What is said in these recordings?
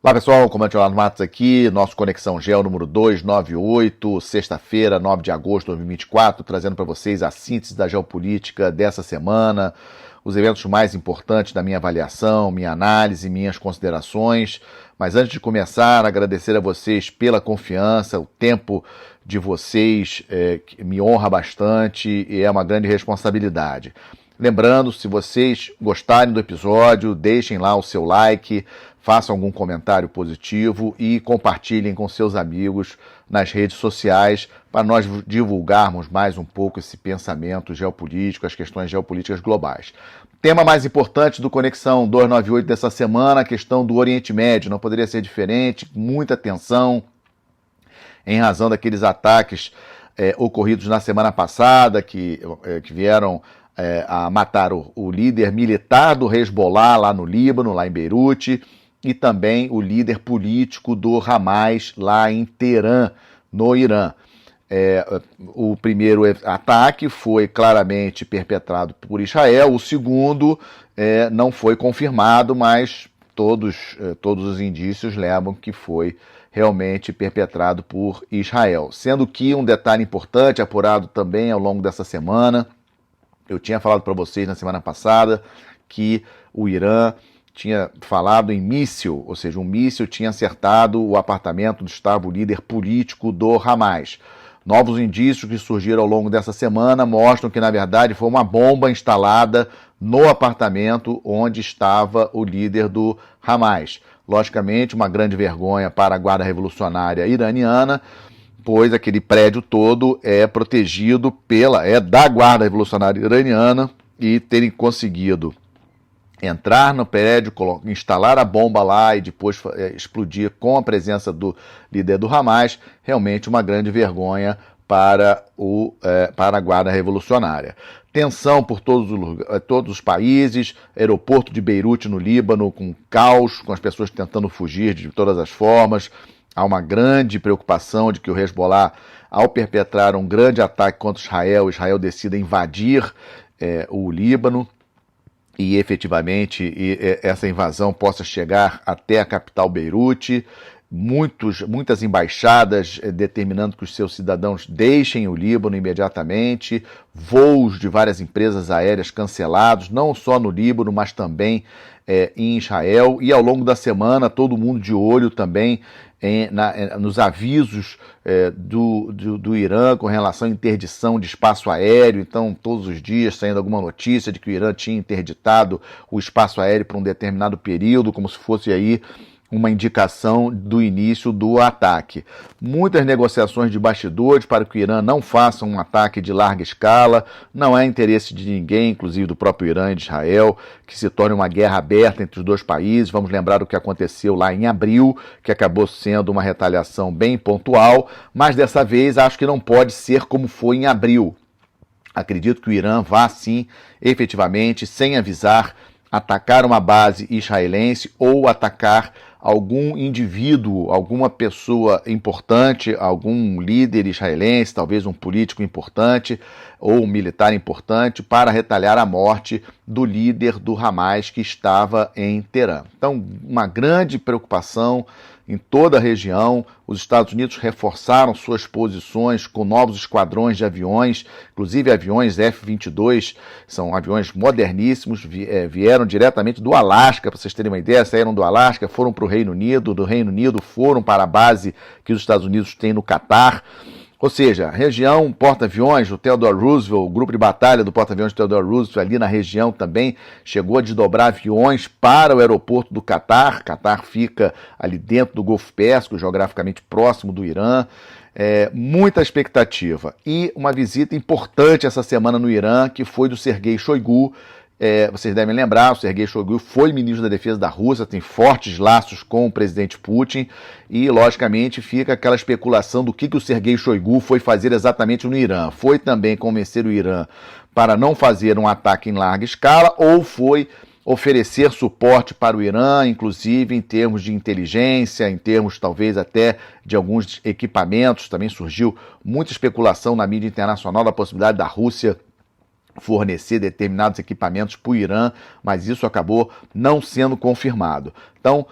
Olá pessoal, comandante Leonardo Matos aqui, nosso Conexão Geo número 298, sexta-feira, 9 de agosto de 2024, trazendo para vocês a síntese da geopolítica dessa semana, os eventos mais importantes da minha avaliação, minha análise, minhas considerações. Mas antes de começar, agradecer a vocês pela confiança, o tempo de vocês me honra bastante e é uma grande responsabilidade. Lembrando, se vocês gostarem do episódio, deixem lá o seu like, façam algum comentário positivo e compartilhem com seus amigos nas redes sociais para nós divulgarmos mais um pouco esse pensamento geopolítico, as questões geopolíticas globais. Tema mais importante do Conexão 298 dessa semana, a questão do Oriente Médio. Não poderia ser diferente, muita tensão em razão daqueles ataques ocorridos na semana passada, que vieram a matar o líder militar do Hezbollah lá no Líbano, lá em Beirute, e também o líder político do Hamas lá em Teherã, no Irã. O primeiro ataque foi claramente perpetrado por Israel, o segundo não foi confirmado, mas todos os indícios levam que foi realmente perpetrado por Israel. Sendo que um detalhe importante, apurado também ao longo dessa semana, eu tinha falado para vocês na semana passada que o Irã tinha falado em míssil, ou seja, um míssil tinha acertado o apartamento onde estava o líder político do Hamas. Novos indícios que surgiram ao longo dessa semana mostram que, na verdade, foi uma bomba instalada no apartamento onde estava o líder do Hamas. Logicamente, uma grande vergonha para a Guarda Revolucionária Iraniana, pois aquele prédio todo é protegido da Guarda Revolucionária Iraniana, e terem conseguido entrar no prédio, instalar a bomba lá e depois explodir com a presença do líder do Hamas, realmente uma grande vergonha para a Guarda Revolucionária. Tensão por todos os países, aeroporto de Beirute no Líbano com caos, com as pessoas tentando fugir de todas as formas. Há uma grande preocupação de que o Hezbollah, ao perpetrar um grande ataque contra Israel decida invadir o Líbano e efetivamente essa invasão possa chegar até a capital Beirute. Muitas embaixadas determinando que os seus cidadãos deixem o Líbano imediatamente, voos de várias empresas aéreas cancelados, não só no Líbano, mas também em Israel, e ao longo da semana todo mundo de olho também nos avisos do Irã com relação à interdição de espaço aéreo. Então, todos os dias saindo alguma notícia de que o Irã tinha interditado o espaço aéreo por um determinado período, como se fosse aí uma indicação do início do ataque. Muitas negociações de bastidores para que o Irã não faça um ataque de larga escala. Não é interesse de ninguém, inclusive do próprio Irã e de Israel, que se torne uma guerra aberta entre os dois países. Vamos lembrar o que aconteceu lá em abril, que acabou sendo uma retaliação bem pontual, mas dessa vez acho que não pode ser como foi em abril. Acredito que o Irã vá sim, efetivamente, sem avisar, atacar uma base israelense ou atacar algum indivíduo, alguma pessoa importante, algum líder israelense, talvez um político importante ou um militar importante, para retalhar a morte do líder do Hamas que estava em Teherã. Então, uma grande preocupação em toda a região. Os Estados Unidos reforçaram suas posições com novos esquadrões de aviões, inclusive aviões F-22, são aviões moderníssimos, vieram diretamente do Alasca, para vocês terem uma ideia, saíram do Alasca, foram para o Reino Unido, do Reino Unido foram para a base que os Estados Unidos têm no Catar. Ou seja, região porta-aviões, o Theodore Roosevelt, o grupo de batalha do porta-aviões Theodore Roosevelt ali na região também chegou a desdobrar aviões para o aeroporto do Catar. Catar fica ali dentro do Golfo Pérsico, geograficamente próximo do Irã. Muita expectativa. E uma visita importante essa semana no Irã, que foi do Sergei Shoigu. Vocês devem lembrar, o Sergei Shoigu foi ministro da Defesa da Rússia, tem fortes laços com o presidente Putin, e logicamente fica aquela especulação do que o Sergei Shoigu foi fazer exatamente no Irã. Foi também convencer o Irã para não fazer um ataque em larga escala, ou foi oferecer suporte para o Irã, inclusive em termos de inteligência, em termos talvez até de alguns equipamentos. Também surgiu muita especulação na mídia internacional da possibilidade da Rússia fornecer determinados equipamentos para o Irã, mas isso acabou não sendo confirmado. Então,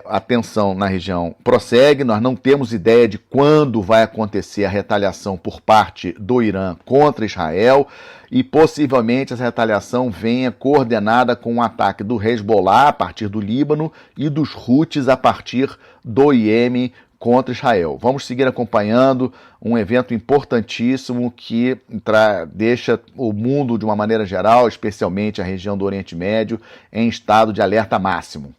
a tensão na região prossegue, nós não temos ideia de quando vai acontecer a retaliação por parte do Irã contra Israel e possivelmente essa retaliação venha coordenada com um ataque do Hezbollah a partir do Líbano e dos Houthis a partir do Iêmen contra Israel. Vamos seguir acompanhando um evento importantíssimo que deixa o mundo, de uma maneira geral, especialmente a região do Oriente Médio, em estado de alerta máximo.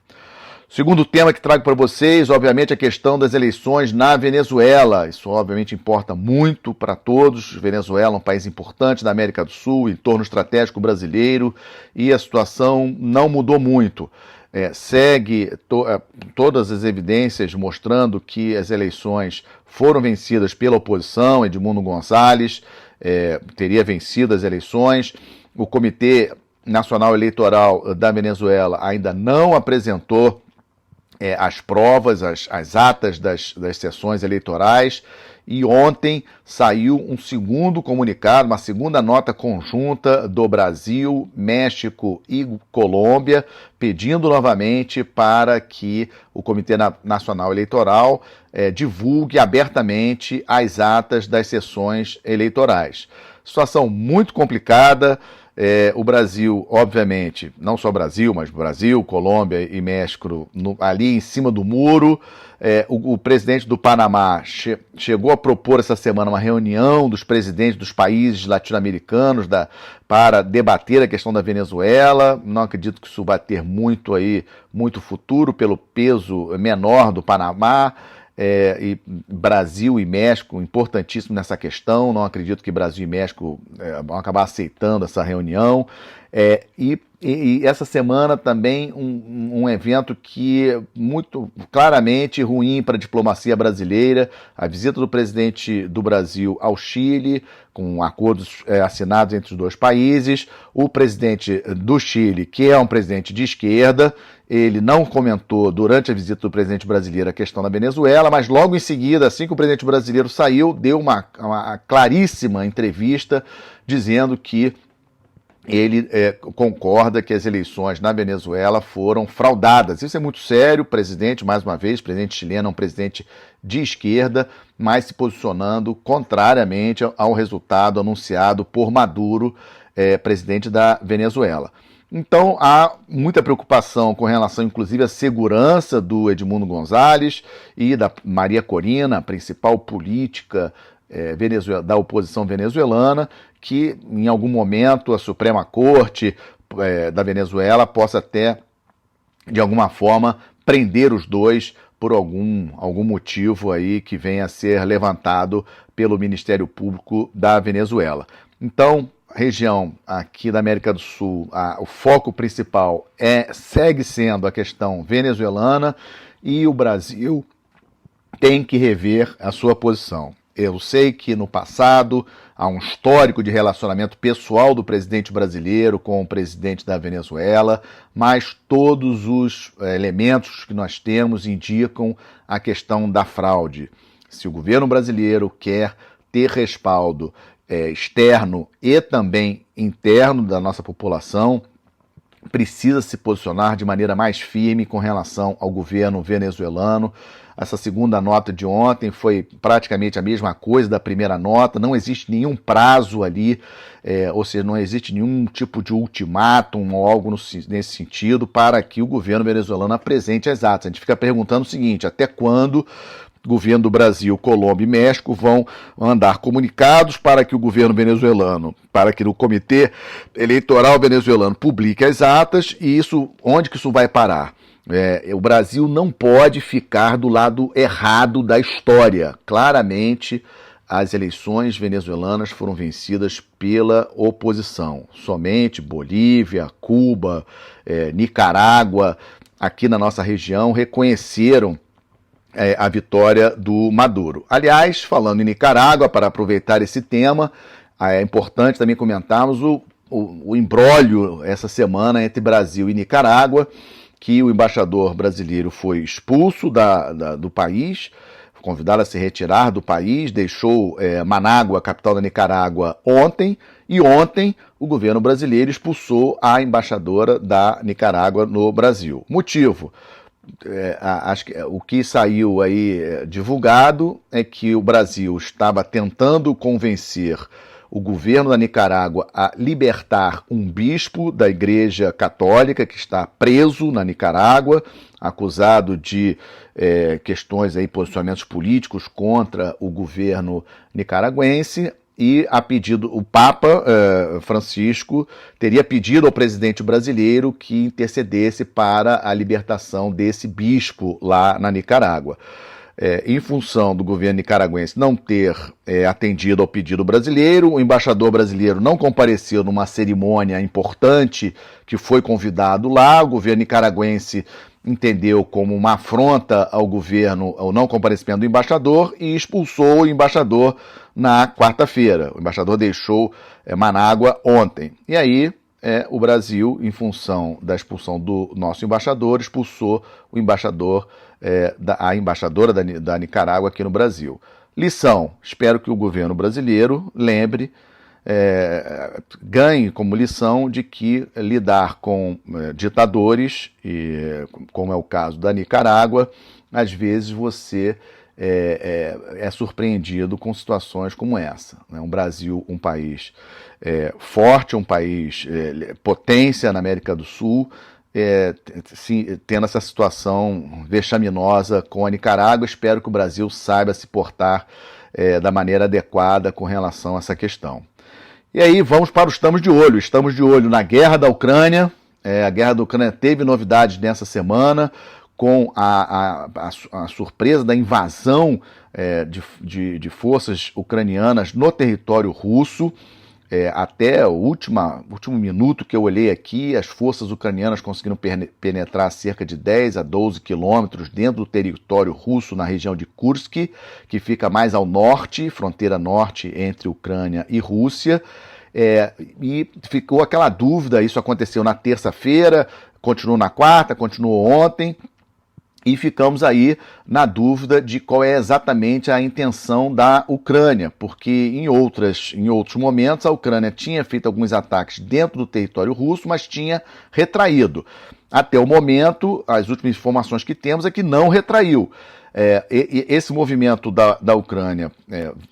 Segundo tema que trago para vocês, obviamente, a questão das eleições na Venezuela. Isso, obviamente, importa muito para todos. Venezuela é um país importante da América do Sul, entorno estratégico brasileiro, e a situação não mudou muito. Segue todas as evidências mostrando que as eleições foram vencidas pela oposição. Edmundo González teria vencido as eleições. O Comitê Nacional Eleitoral da Venezuela ainda não apresentou as provas, as atas das sessões eleitorais, e ontem saiu um segundo comunicado, uma segunda nota conjunta do Brasil, México e Colômbia, pedindo novamente para que o Comitê Nacional Eleitoral divulgue abertamente as atas das sessões eleitorais. Situação muito complicada. O Brasil, obviamente, não só o Brasil, mas Brasil, Colômbia e México ali em cima do muro. O presidente do Panamá chegou a propor essa semana uma reunião dos presidentes dos países latino-americanos para debater a questão da Venezuela. Não acredito que isso vai ter muito futuro pelo peso menor do Panamá. E Brasil e México, importantíssimo nessa questão. Não acredito que Brasil e México vão acabar aceitando essa reunião. E essa semana também um evento que é muito claramente ruim para a diplomacia brasileira, a visita do presidente do Brasil ao Chile, com acordos assinados entre os dois países. O presidente do Chile, que é um presidente de esquerda, ele não comentou durante a visita do presidente brasileiro a questão da Venezuela, mas logo em seguida, assim que o presidente brasileiro saiu, deu uma claríssima entrevista dizendo que ele concorda que as eleições na Venezuela foram fraudadas. Isso é muito sério. O presidente, mais uma vez, o presidente chileno é um presidente de esquerda, mas se posicionando contrariamente ao resultado anunciado por Maduro, presidente da Venezuela. Então, há muita preocupação com relação, inclusive, à segurança do Edmundo González e da Maria Corina, a principal política da oposição venezuelana, que em algum momento a Suprema Corte da Venezuela possa até, de alguma forma, prender os dois por algum motivo aí que venha a ser levantado pelo Ministério Público da Venezuela. Então, região aqui da América do Sul, o foco principal segue sendo a questão venezuelana, e o Brasil tem que rever a sua posição. Eu sei que no passado há um histórico de relacionamento pessoal do presidente brasileiro com o presidente da Venezuela, mas todos os elementos que nós temos indicam a questão da fraude. Se o governo brasileiro quer ter respaldo externo e também interno da nossa população, precisa se posicionar de maneira mais firme com relação ao governo venezuelano. Essa segunda nota de ontem foi praticamente a mesma coisa da primeira nota. Não existe nenhum prazo ali, ou seja, não existe nenhum tipo de ultimátum ou algo nesse sentido para que o governo venezuelano apresente as atas. A gente fica perguntando o seguinte: até quando o governo do Brasil, Colômbia e México vão mandar comunicados para que o governo venezuelano, para que o Comitê Eleitoral venezuelano publique as atas, e onde que isso vai parar? O Brasil não pode ficar do lado errado da história. Claramente, as eleições venezuelanas foram vencidas pela oposição. Somente Bolívia, Cuba, Nicarágua, aqui na nossa região, reconheceram a vitória do Maduro. Aliás, falando em Nicarágua, para aproveitar esse tema, é importante também comentarmos o imbróglio essa semana entre Brasil e Nicarágua, que o embaixador brasileiro foi expulso do país, convidado a se retirar do país, deixou Manágua, capital da Nicarágua, ontem, e ontem o governo brasileiro expulsou a embaixadora da Nicarágua no Brasil. Motivo? Acho que o que saiu aí divulgado é que o Brasil estava tentando convencer o governo da Nicarágua a libertar um bispo da Igreja Católica que está preso na Nicarágua, acusado de questões aí, posicionamentos políticos contra o governo nicaragüense. E a pedido, o Papa Francisco teria pedido ao presidente brasileiro que intercedesse para a libertação desse bispo lá na Nicarágua. Em função do governo nicaragüense não ter atendido ao pedido brasileiro, o embaixador brasileiro não compareceu numa cerimônia importante que foi convidado lá, o governo nicaragüense entendeu como uma afronta ao governo o não comparecimento do embaixador e expulsou o embaixador na quarta-feira. O embaixador deixou Manágua ontem. E aí o Brasil, em função da expulsão do nosso embaixador, expulsou o embaixador, a embaixadora da Nicarágua aqui no Brasil. Lição: espero que o governo brasileiro lembre, ganhe como lição de que lidar com ditadores, como é o caso da Nicarágua, às vezes você é surpreendido com situações como essa. Né? Um Brasil, um país forte, um país potência na América do Sul, tendo essa situação vexaminosa com a Nicarágua. Espero que o Brasil saiba se portar da maneira adequada com relação a essa questão. E aí vamos para o Estamos de Olho. Estamos de olho na guerra da Ucrânia. A guerra da Ucrânia teve novidades nessa semana, com a surpresa da invasão de forças ucranianas no território russo. Até o último minuto que eu olhei aqui, as forças ucranianas conseguiram penetrar cerca de 10 a 12 quilômetros dentro do território russo, na região de Kursk, que fica mais ao norte, fronteira norte entre Ucrânia e Rússia. E ficou aquela dúvida, isso aconteceu na terça-feira, continuou na quarta, continuou ontem. E ficamos aí na dúvida de qual é exatamente a intenção da Ucrânia, porque em outros momentos a Ucrânia tinha feito alguns ataques dentro do território russo, mas tinha retraído. Até o momento, as últimas informações que temos é que não retraiu. Esse movimento da Ucrânia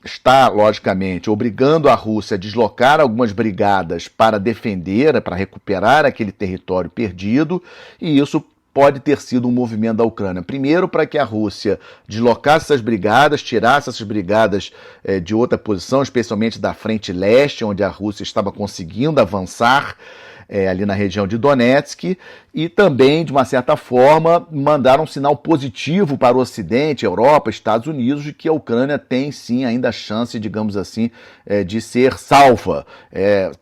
está, logicamente, obrigando a Rússia a deslocar algumas brigadas para defender, para recuperar aquele território perdido, e isso pode ter sido um movimento da Ucrânia. Primeiro, para que a Rússia deslocasse essas brigadas, tirasse essas brigadas de outra posição, especialmente da frente leste, onde a Rússia estava conseguindo avançar, ali na região de Donetsk, e também, de uma certa forma, mandaram um sinal positivo para o Ocidente, Europa, Estados Unidos, de que a Ucrânia tem sim ainda a chance, digamos assim, de ser salva.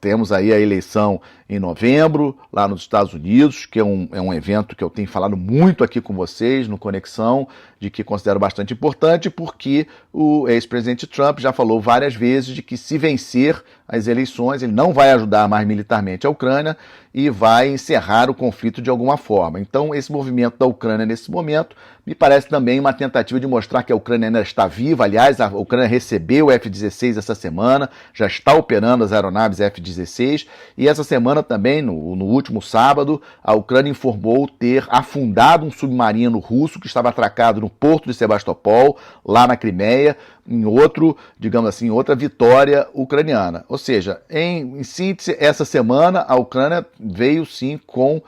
Temos aí a eleição em novembro, lá nos Estados Unidos, que é um evento que eu tenho falado muito aqui com vocês no Conexão, de que considero bastante importante, porque o ex-presidente Trump já falou várias vezes de que se vencer as eleições, ele não vai ajudar mais militarmente a Ucrânia e vai encerrar o conflito de alguma forma. Então, esse movimento da Ucrânia nesse momento me parece também uma tentativa de mostrar que a Ucrânia ainda está viva. Aliás, a Ucrânia recebeu o F-16 essa semana, já está operando as aeronaves F-16, e essa semana também, no último sábado, a Ucrânia informou ter afundado um submarino russo que estava atracado no porto de Sebastopol, lá na Crimeia, em outra vitória ucraniana. Ou seja, em síntese, essa semana a Ucrânia veio sim com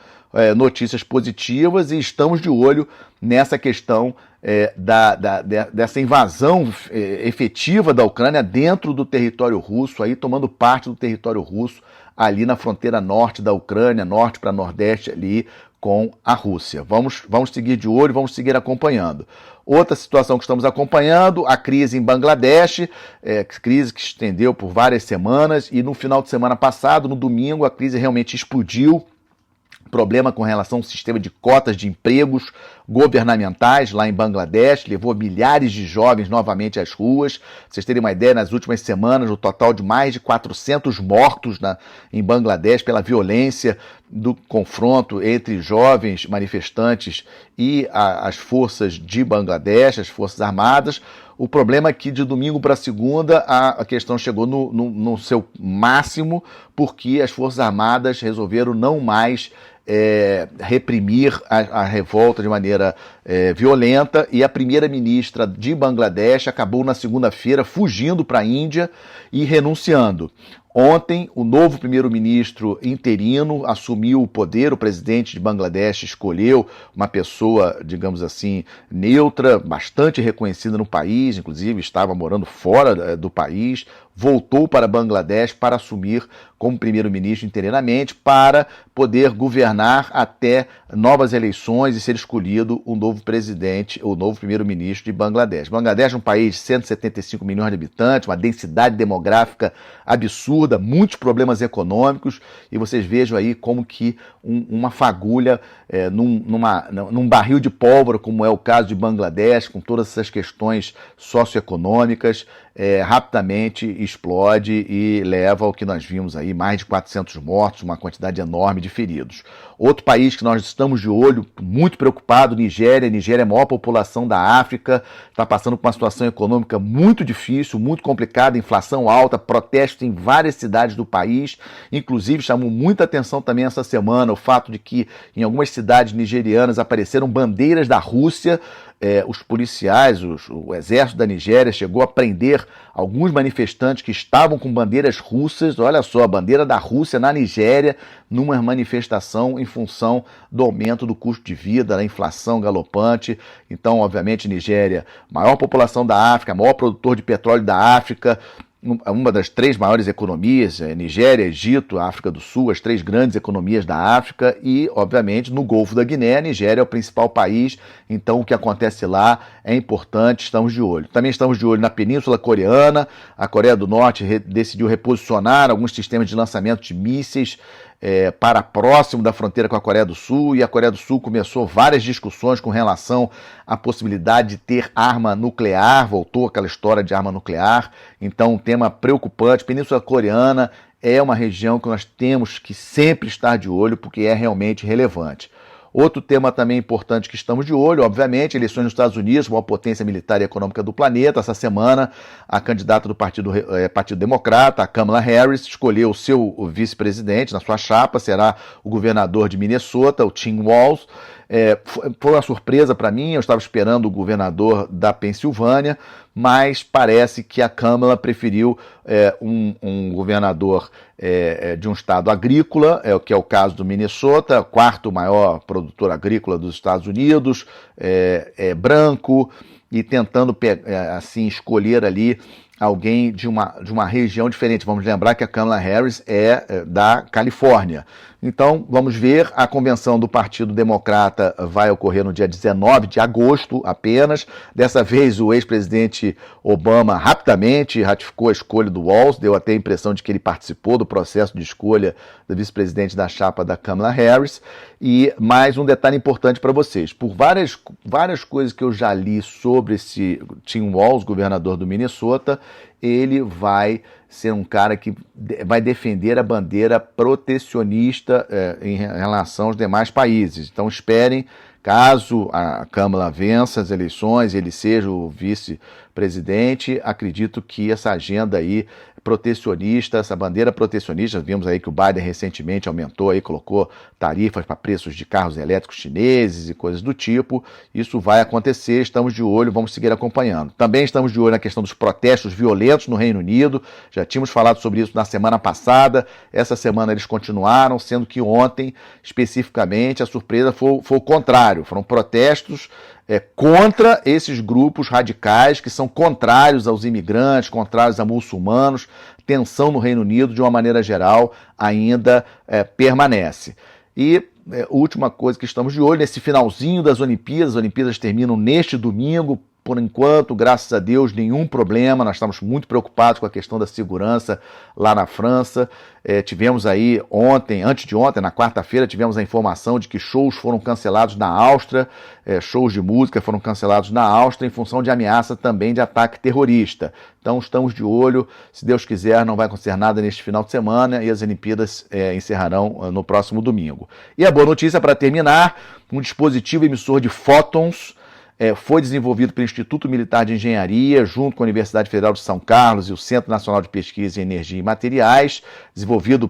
notícias positivas, e estamos de olho nessa questão dessa invasão efetiva da Ucrânia dentro do território russo, aí tomando parte do território russo ali na fronteira norte da Ucrânia, norte para nordeste ali com a Rússia. Vamos seguir de olho, vamos seguir acompanhando. Outra situação que estamos acompanhando, a crise em Bangladesh, crise que se estendeu por várias semanas, e no final de semana passado, no domingo, a crise realmente explodiu. Problema com relação ao sistema de cotas de empregos governamentais lá em Bangladesh, levou milhares de jovens novamente às ruas. Pra vocês terem uma ideia, nas últimas semanas, o total de mais de 400 mortos em Bangladesh pela violência do confronto entre jovens manifestantes e as forças de Bangladesh, as Forças Armadas. O problema é que de domingo para segunda a questão chegou no seu máximo, porque as Forças Armadas resolveram não mais reprimir a revolta de maneira violenta, e a primeira-ministra de Bangladesh acabou na segunda-feira fugindo para a Índia e renunciando. Ontem, o novo primeiro-ministro interino assumiu o poder. O presidente de Bangladesh escolheu uma pessoa, digamos assim, neutra, bastante reconhecida no país, inclusive estava morando fora do país, voltou para Bangladesh para assumir como primeiro-ministro interinamente, para poder governar até novas eleições e ser escolhido o novo presidente, o novo primeiro-ministro de Bangladesh. Bangladesh é um país de 175 milhões de habitantes, uma densidade demográfica absurda, muitos problemas econômicos, e vocês vejam aí como que uma fagulha num barril de pólvora, como é o caso de Bangladesh, com todas essas questões socioeconômicas, rapidamente explode e leva ao que nós vimos aí, mais de 400 mortos, uma quantidade enorme de feridos. Outro país que nós estamos de olho, muito preocupado, Nigéria. Nigéria é a maior população da África, está passando por uma situação econômica muito difícil, muito complicada, inflação alta, protestos em várias cidades do país. Inclusive, chamou muita atenção também essa semana o fato de que em algumas cidades nigerianas apareceram bandeiras da Rússia. Os policiais, o exército da Nigéria chegou a prender alguns manifestantes que estavam com bandeiras russas. Olha só, a bandeira da Rússia na Nigéria, numa manifestação em função do aumento do custo de vida, da inflação galopante. Então, obviamente, Nigéria, maior população da África, maior produtor de petróleo da África, uma das três maiores economias, Nigéria, Egito, África do Sul, as três grandes economias da África, e, obviamente, no Golfo da Guiné, a Nigéria é o principal país, então o que acontece lá é importante, estamos de olho. Também estamos de olho na Península Coreana. A Coreia do Norte decidiu reposicionar alguns sistemas de lançamento de mísseis para próximo da fronteira com a Coreia do Sul, e a Coreia do Sul começou várias discussões com relação à possibilidade de ter arma nuclear, voltou aquela história de arma nuclear, então um tema preocupante. Península Coreana é uma região que nós temos que sempre estar de olho, porque é realmente relevante. Outro tema também importante que estamos de olho, obviamente, eleições nos Estados Unidos, maior potência militar e econômica do planeta. Essa semana, a candidata do Partido Democrata, a Kamala Harris, escolheu o seu vice-presidente na sua chapa, será o governador de Minnesota, o Tim Walz. Foi uma surpresa para mim, eu estava esperando o governador da Pensilvânia, mas parece que a Kamala preferiu um governador de um estado agrícola, que é o caso do Minnesota, quarto maior produtor agrícola dos Estados Unidos, branco, e tentando assim escolher ali alguém de uma região diferente. Vamos lembrar que a Kamala Harris é da Califórnia. Então, vamos ver, a convenção do Partido Democrata vai ocorrer no dia 19 de agosto apenas. Dessa vez, o ex-presidente Obama rapidamente ratificou a escolha do Walz, deu até a impressão de que ele participou do processo de escolha do vice-presidente da chapa da Kamala Harris. E mais um detalhe importante para vocês, por várias coisas que eu já li sobre esse Tim Walz, governador do Minnesota, ele vai ser um cara que vai defender a bandeira protecionista em relação aos demais países. Então esperem, caso a Kamala vença as eleições e ele seja o vice-presidente, acredito que essa agenda aí protecionista, essa bandeira protecionista, vimos aí que o Biden recentemente aumentou aí, colocou tarifas para preços de carros elétricos chineses e coisas do tipo. Isso vai acontecer, estamos de olho, vamos seguir acompanhando. Também estamos de olho na questão dos protestos violentos no Reino Unido, já tínhamos falado sobre isso na semana passada, essa semana eles continuaram, sendo que ontem, especificamente, a surpresa foi o contrário, foram protestos contra esses grupos radicais que são contrários aos imigrantes, contrários a muçulmanos. Tensão no Reino Unido, de uma maneira geral, ainda permanece. E última coisa que estamos de olho, nesse finalzinho das Olimpíadas, as Olimpíadas terminam neste domingo, por enquanto, graças a Deus, nenhum problema. Nós estamos muito preocupados com a questão da segurança lá na França. Tivemos aí antes de ontem, na quarta-feira, tivemos a informação de que shows foram cancelados na Áustria, shows de música foram cancelados na Áustria em função de ameaça também de ataque terrorista. Então estamos de olho, se Deus quiser não vai acontecer nada neste final de semana e as Olimpíadas encerrarão no próximo domingo. E a boa notícia para terminar, um dispositivo emissor de fótons foi desenvolvido pelo Instituto Militar de Engenharia, junto com a Universidade Federal de São Carlos e o Centro Nacional de Pesquisa em Energia e Materiais, desenvolvido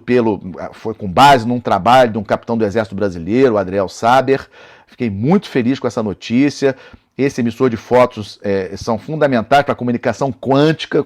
foi com base num trabalho de um capitão do Exército Brasileiro, Adriel Saber. Fiquei muito feliz com essa notícia. Esse emissor de fótons são fundamentais para a comunicação quântica.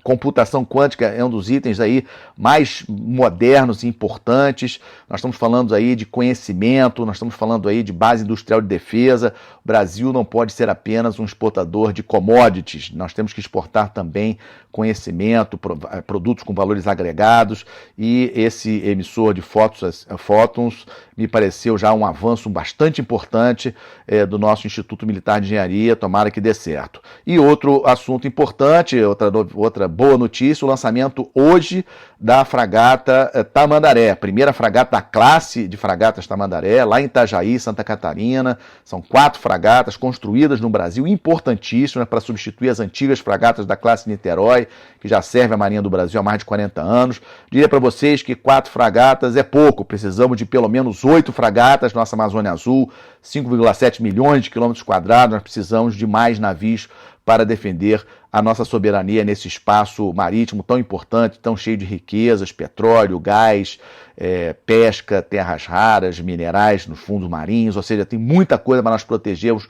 Computação quântica é um dos itens aí mais modernos e importantes. Nós estamos falando aí de conhecimento, nós estamos falando aí de base industrial de defesa. O Brasil não pode ser apenas um exportador de commodities. Nós temos que exportar também conhecimento, produtos com valores agregados, e esse emissor de fótons me pareceu já um avanço bastante importante do nosso Instituto Militar de Engenharia. Tomara que dê certo. E outro assunto importante, outra boa notícia, o lançamento hoje da fragata Tamandaré, primeira fragata da classe de fragatas Tamandaré, lá em Itajaí, Santa Catarina. São 4 fragatas construídas no Brasil, importantíssimas para substituir as antigas fragatas da classe Niterói, que já serve a Marinha do Brasil há mais de 40 anos. Diria para vocês que 4 fragatas é pouco, precisamos de pelo menos 8 fragatas, nossa Amazônia Azul, 5,7 milhões de quilômetros quadrados, nós precisamos de mais navios para defender a nossa soberania nesse espaço marítimo tão importante, tão cheio de riquezas, petróleo, gás, pesca, terras raras, minerais nos fundos marinhos, ou seja, tem muita coisa para nós protegermos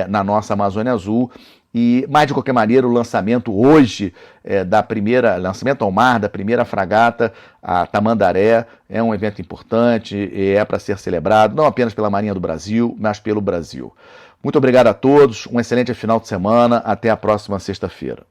na nossa Amazônia Azul. Mas, de qualquer maneira, o lançamento hoje, lançamento ao mar da primeira fragata, a Tamandaré, é um evento importante e é para ser celebrado, não apenas pela Marinha do Brasil, mas pelo Brasil. Muito obrigado a todos, um excelente final de semana, até a próxima sexta-feira.